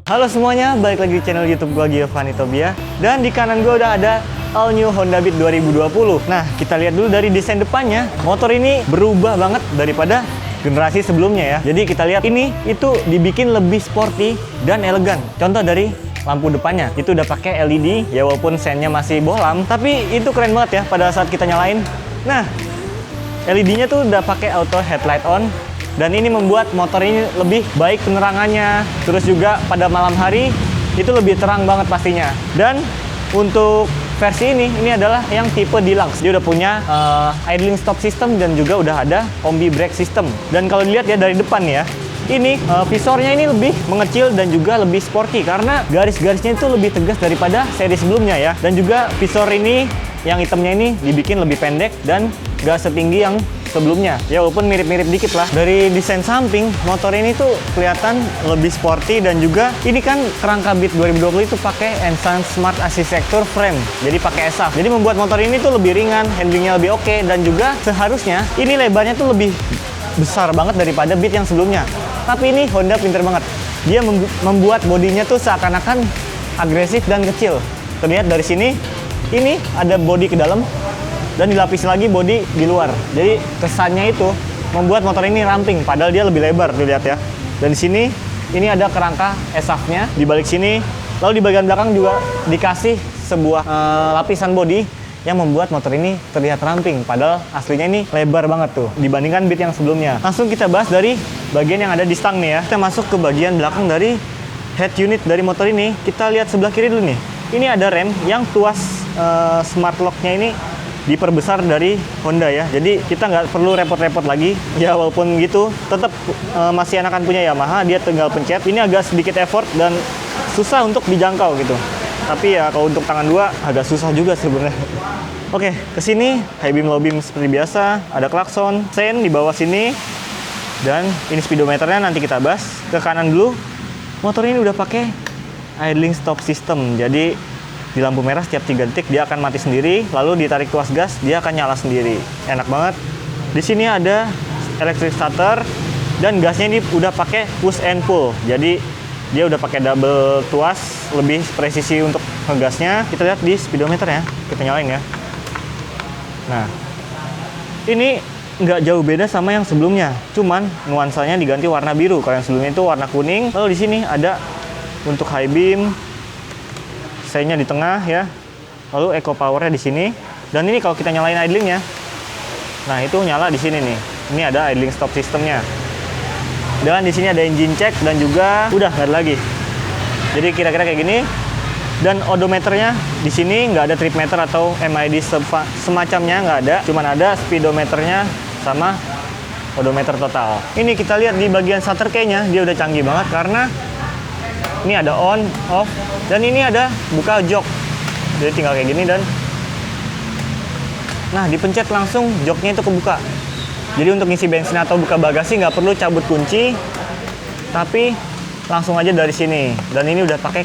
Halo semuanya, balik lagi di channel YouTube gua Giovanni Tobia. Dan di kanan gua udah ada all new Honda Beat 2020. Nah, kita lihat dulu dari desain depannya. Motor ini berubah banget daripada generasi sebelumnya ya. Jadi kita lihat ini itu dibikin lebih sporty dan elegan. Contoh dari lampu depannya itu udah pakai LED ya, walaupun sennya masih bohlam, tapi itu keren banget ya pada saat kita nyalain. Nah, LED-nya tuh udah pakai auto headlight on. Dan ini membuat motor ini lebih baik penerangannya. Terus juga pada malam hari itu lebih terang banget pastinya. Dan untuk versi ini adalah yang tipe deluxe. Dia udah punya idling stop system dan juga udah ada combi brake system. Dan kalau dilihat ya dari depan ya, ini visornya ini lebih mengecil dan juga lebih sporty karena garis-garisnya itu lebih tegas daripada seri sebelumnya ya. Dan juga visor ini yang hitamnya ini dibikin lebih pendek dan gak setinggi yang sebelumnya ya, walaupun mirip-mirip dikit lah. Dari desain samping motor ini tuh kelihatan lebih sporty dan juga ini kan kerangka Beat 2020 itu pakai Enhance Smart Architecture Frame, jadi pakai SAF, jadi membuat motor ini tuh lebih ringan, handlingnya lebih oke, dan juga seharusnya ini lebarnya tuh lebih besar banget daripada Beat yang sebelumnya. Tapi ini Honda pinter banget, dia membuat bodinya tuh seakan-akan agresif dan kecil. Terlihat dari sini ini ada bodi ke dalam dan dilapis lagi bodi di luar. Jadi kesannya itu membuat motor ini ramping, padahal dia lebih lebar, tuh lihat ya. Dan di sini ini ada kerangka SAF-nya di balik sini. Lalu di bagian belakang juga dikasih sebuah lapisan bodi yang membuat motor ini terlihat ramping, padahal aslinya ini lebar banget tuh dibandingkan Beat yang sebelumnya. Langsung kita bahas dari bagian yang ada di stang nih ya. Kita masuk ke bagian belakang dari head unit dari motor ini. Kita lihat sebelah kiri dulu nih. Ini ada rem yang tuas smart lock-nya ini diperbesar dari Honda ya, jadi kita nggak perlu repot-repot lagi ya, walaupun gitu tetap masih enakan punya Yamaha, dia tinggal pencet. Ini agak sedikit effort dan susah untuk dijangkau gitu, tapi ya kalau untuk tangan dua agak susah juga sebenarnya. Oke, kesini high beam low beam seperti biasa, ada klakson, sen di bawah sini, dan ini speedometernya nanti kita bahas. Ke kanan dulu, motor ini udah pakai idling stop system, jadi di lampu merah setiap 3 detik dia akan mati sendiri, lalu ditarik tuas gas dia akan nyala sendiri. Enak banget. Di sini ada electric starter dan gasnya ini udah pakai push and pull. Jadi dia udah pakai double tuas, lebih presisi untuk ngegasnya. Kita lihat di speedometer ya. Kita nyalain ya. Nah, ini nggak jauh beda sama yang sebelumnya. Cuman nuansanya diganti warna biru. Kalau yang sebelumnya itu warna kuning. Lalu di sini ada untuk high beam, saya-nya di tengah ya, lalu eco powernya di sini, dan ini kalau kita nyalain idlingnya, nah itu nyala di sini nih. Ini ada idling stop systemnya, dan di sini ada engine check dan juga udah nggak ada lagi. Jadi kira-kira kayak gini. Dan odometernya di sini nggak ada trip meter atau MID semacamnya, nggak ada, cuman ada speedometernya sama odometer total. Ini kita lihat di bagian starter key-nya dia udah canggih banget karena ini ada on, off, dan ini ada buka jok. Jadi tinggal kayak gini dan nah dipencet langsung joknya itu kebuka. Jadi untuk ngisi bensin atau buka bagasi nggak perlu cabut kunci, tapi langsung aja dari sini. Dan ini udah pakai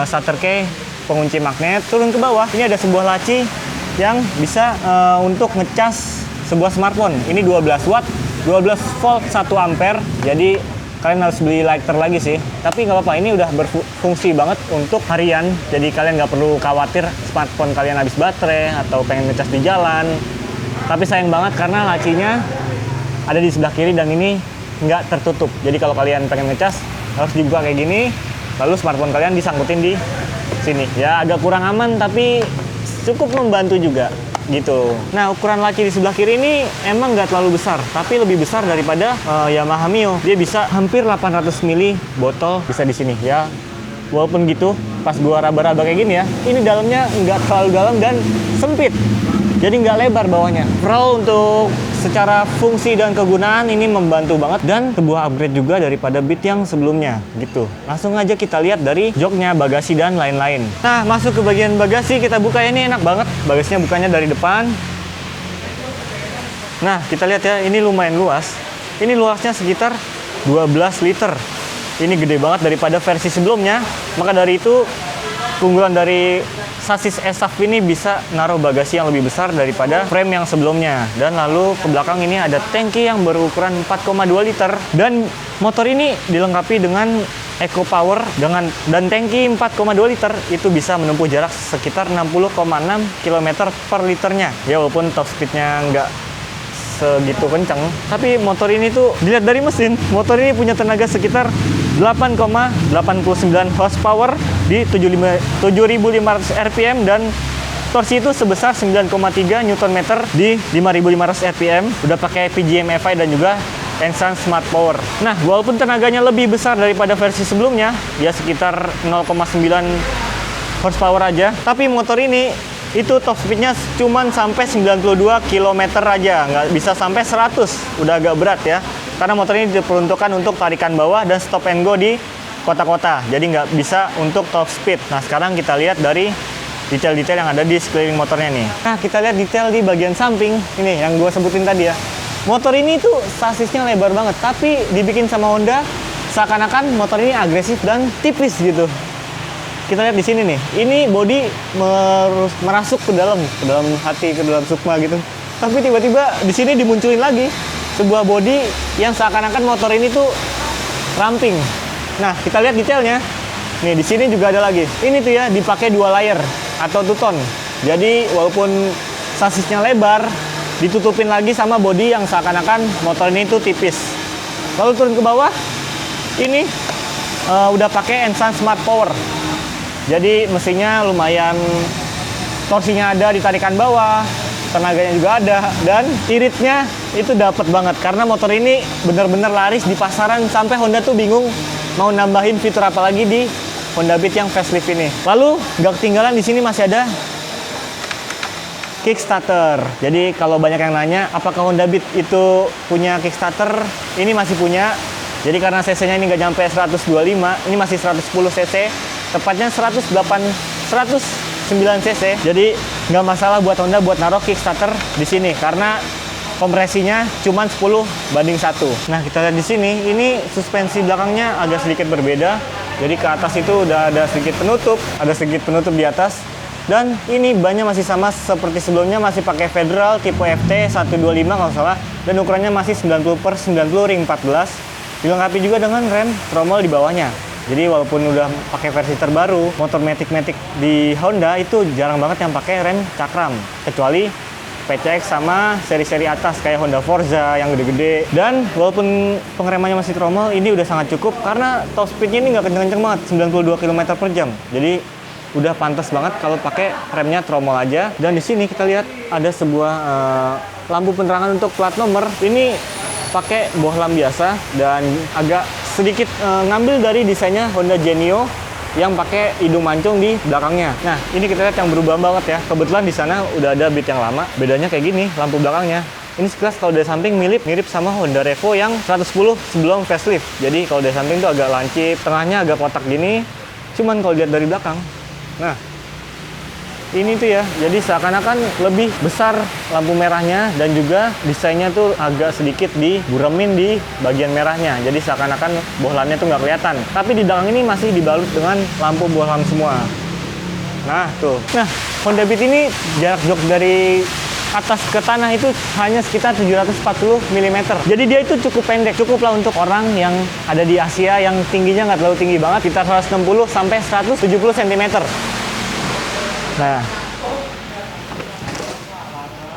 starter key, pengunci magnet. Turun ke bawah, ini ada sebuah laci yang bisa untuk ngecas sebuah smartphone. Ini 12 watt, 12 volt 1 ampere. Jadi kalian harus beli lighter lagi sih, tapi nggak apa-apa, ini udah berfungsi banget untuk harian, jadi kalian nggak perlu khawatir smartphone kalian habis baterai atau pengen ngecas di jalan. Tapi sayang banget karena lacinya ada di sebelah kiri dan ini nggak tertutup, jadi kalau kalian pengen ngecas harus dibuka kayak gini, lalu smartphone kalian disangkutin di sini. Ya agak kurang aman tapi cukup membantu juga gitu. Nah, ukuran laci di sebelah kiri ini emang nggak terlalu besar, tapi lebih besar daripada Yamaha Mio. Dia bisa hampir 800 ml botol bisa di sini ya. Walaupun gitu, pas gua raba-raba kayak gini ya, ini dalamnya nggak terlalu dalam dan sempit. Jadi nggak lebar bawahnya. Pro untuk secara fungsi dan kegunaan ini membantu banget dan sebuah upgrade juga daripada Beat yang sebelumnya gitu. Langsung aja kita lihat dari joknya, bagasi dan lain-lain. Nah, masuk ke bagian bagasi, kita buka. Ini enak banget. Bagasinya bukanya dari depan. Nah, kita lihat ya, ini lumayan luas. Ini luasnya sekitar 12 liter. Ini gede banget daripada versi sebelumnya. Maka dari itu keunggulan dari sasis ESAF ini bisa naruh bagasi yang lebih besar daripada frame yang sebelumnya. Dan lalu ke belakang ini ada tangki yang berukuran 4,2 liter. Dan motor ini dilengkapi dengan Eco Power dan tangki 4,2 liter itu bisa menempuh jarak sekitar 60,6 km per liternya. Ya walaupun top speednya nggak segitu kencang, tapi motor ini tuh dilihat dari mesin, motor ini punya tenaga sekitar 8,89 horsepower di 7.500 rpm dan torsi itu sebesar 9,3 Nm di 5.500 rpm. Udah pakai PGM FI dan juga Ensan Smart Power. Nah, walaupun tenaganya lebih besar daripada versi sebelumnya, ya sekitar 0,9 horsepower aja, tapi motor ini itu top speednya cuman sampai 92 km aja, nggak bisa sampai 100. Udah agak berat ya, karena motor ini diperuntukkan untuk tarikan bawah dan stop and go di kota-kota, jadi nggak bisa untuk top speed. Nah, sekarang kita lihat dari detail-detail yang ada di sekeliling motornya nih. Nah, kita lihat detail di bagian samping ini yang gue sebutin tadi ya. Motor ini tuh sasisnya lebar banget, tapi dibikin sama Honda seakan-akan motor ini agresif dan tipis gitu. Kita lihat di sini nih, ini bodi merasuk ke dalam hati, ke dalam sukma gitu. Tapi tiba-tiba di sini dimunculin lagi sebuah bodi yang seakan-akan motor ini tuh ramping. Nah, kita lihat detailnya. Nih, di sini juga ada lagi. Ini tuh ya, dipakai 2 layer atau two-tone. Jadi, walaupun sasisnya lebar, ditutupin lagi sama bodi yang seakan-akan motor ini tuh tipis. Lalu turun ke bawah, ini udah pakai Ensan Smart Power. Jadi mesinnya lumayan, torsinya ada di tarikan bawah, tenaganya juga ada, dan iritnya itu dapat banget karena motor ini benar-benar laris di pasaran sampai Honda tuh bingung mau nambahin fitur apa lagi di Honda Beat yang facelift ini. Lalu nggak ketinggalan di sini masih ada kickstarter. Jadi kalau banyak yang nanya apakah Honda Beat itu punya kickstarter, ini masih punya. Jadi karena cc-nya ini nggak nyampe 125, ini masih 110 cc. Tepatnya 109 cc. Jadi nggak masalah buat Honda buat naruh kickstarter di sini karena kompresinya cuma 10:1. Nah, kita lihat di sini, ini suspensi belakangnya agak sedikit berbeda. Jadi ke atas itu udah ada sedikit penutup di atas. Dan ini bannya masih sama seperti sebelumnya, masih pakai Federal tipe FT 125 kalau salah, dan ukurannya masih 90/90 ring 14. Dilengkapi juga dengan rem tromol di bawahnya. Jadi walaupun udah pakai versi terbaru, motor Matic di Honda itu jarang banget yang pakai rem cakram, kecuali PCX sama seri-seri atas kayak Honda Forza yang gede-gede. Dan walaupun pengeremannya masih tromol, ini udah sangat cukup karena top speednya ini nggak kenceng-kenceng banget, 92 km per jam. Jadi udah pantas banget kalau pakai remnya tromol aja. Dan di sini kita lihat ada sebuah lampu penerangan untuk plat nomor. Ini pakai bohlam biasa dan agak sedikit ngambil dari desainnya Honda Genio yang pakai hidung mancung di belakangnya. Nah, ini kita lihat yang berubah banget ya. Kebetulan di sana udah ada Beat yang lama. Bedanya kayak gini, lampu belakangnya. Ini sekilas kalau dari samping mirip sama Honda Revo yang 110 sebelum facelift. Jadi kalau dari samping tuh agak lancip, tengahnya agak kotak gini. Cuman kalau lihat dari belakang, nah ini tuh ya, jadi seakan-akan lebih besar lampu merahnya dan juga desainnya tuh agak sedikit diburemin di bagian merahnya. Jadi seakan-akan bohlamnya tuh nggak kelihatan. Tapi di belakang ini masih dibalut dengan lampu bohlam semua. Nah tuh. Nah, Honda Beat ini jarak jok dari atas ke tanah itu hanya sekitar 740 mm. Jadi dia itu cukup pendek, cukup lah untuk orang yang ada di Asia yang tingginya nggak terlalu tinggi banget, sekitar 160 sampai 170 cm. Nah,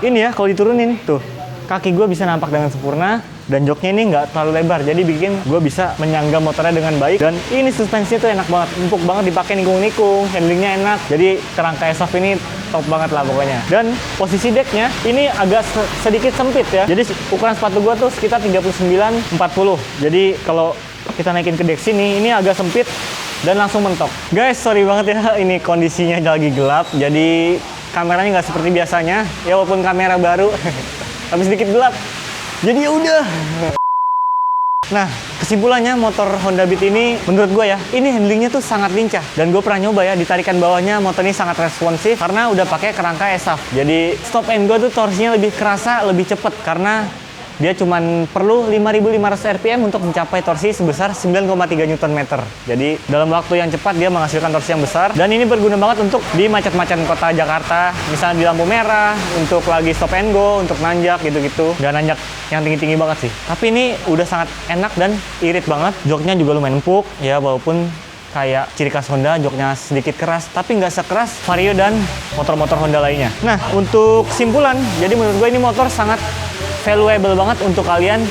ini ya kalau diturunin tuh, kaki gue bisa nampak dengan sempurna dan joknya ini nggak terlalu lebar, jadi bikin gue bisa menyangga motornya dengan baik. Dan ini suspensinya tuh enak banget, empuk banget dipakai nikung-nikung, handlingnya enak. Jadi kerangka ESAF ini top banget lah pokoknya. Dan posisi decknya ini agak sedikit sempit ya. Jadi ukuran sepatu gue tuh sekitar 39/40. Jadi kalau kita naikin ke deck sini, ini agak sempit dan langsung mentok. Guys, sorry banget ya, ini kondisinya lagi gelap, jadi kameranya nggak seperti biasanya. Ya walaupun kamera baru, tapi sedikit gelap. Jadi ya udah. Nah, kesimpulannya motor Honda Beat ini menurut gue ya, ini handlingnya tuh sangat lincah. Dan gue pernah nyoba ya, di tarikan bawahnya motor ini sangat responsif karena udah pakai kerangka ESAF. Jadi stop and go tuh torsinya lebih kerasa, lebih cepet karena dia cuman perlu 5.500 RPM untuk mencapai torsi sebesar 9,3 Nm. Jadi dalam waktu yang cepat dia menghasilkan torsi yang besar, dan ini berguna banget untuk di macet-macet kota Jakarta, misalnya di lampu merah, untuk lagi stop and go, untuk nanjak gitu-gitu. Dan nanjak yang tinggi-tinggi banget sih. Tapi ini udah sangat enak dan irit banget. Joknya juga lumayan empuk ya, walaupun kayak ciri khas Honda, joknya sedikit keras, tapi nggak sekeras Vario dan motor-motor Honda lainnya. Nah, untuk kesimpulan, jadi menurut gue ini motor sangat valuable banget untuk kalian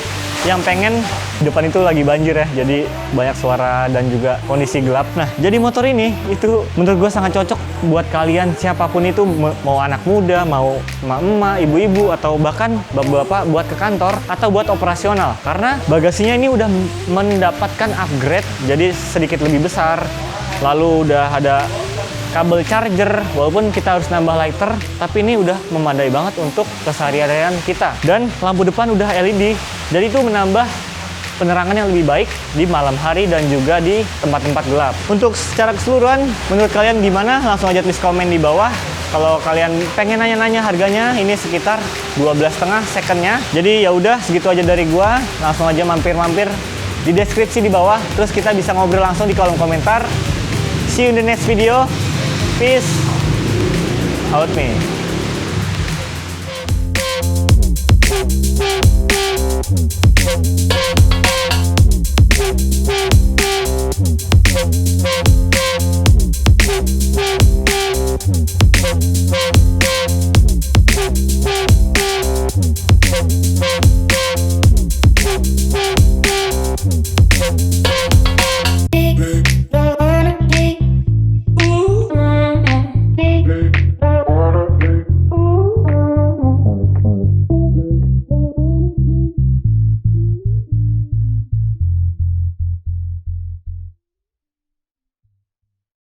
yang pengen depan itu lagi banjir ya, jadi banyak suara dan juga kondisi gelap. Nah, jadi motor ini itu menurut gue sangat cocok buat kalian siapapun itu, mau anak muda, mau emak-emak, ibu-ibu, atau bahkan bapak-bapak buat ke kantor atau buat operasional. Karena bagasinya ini udah mendapatkan upgrade, jadi sedikit lebih besar. Lalu udah ada kabel charger, walaupun kita harus nambah lighter, tapi ini udah memadai banget untuk keseharian kita. Dan lampu depan udah LED, jadi itu menambah penerangan yang lebih baik di malam hari dan juga di tempat-tempat gelap. Untuk secara keseluruhan, menurut kalian gimana? Langsung aja tulis komen di bawah. Kalau kalian pengen nanya-nanya harganya, ini sekitar 12,5 secondnya. Jadi ya udah, segitu aja dari gua. Langsung aja mampir-mampir di deskripsi di bawah. Terus kita bisa ngobrol langsung di kolom komentar. See you in the next video. Peace out me.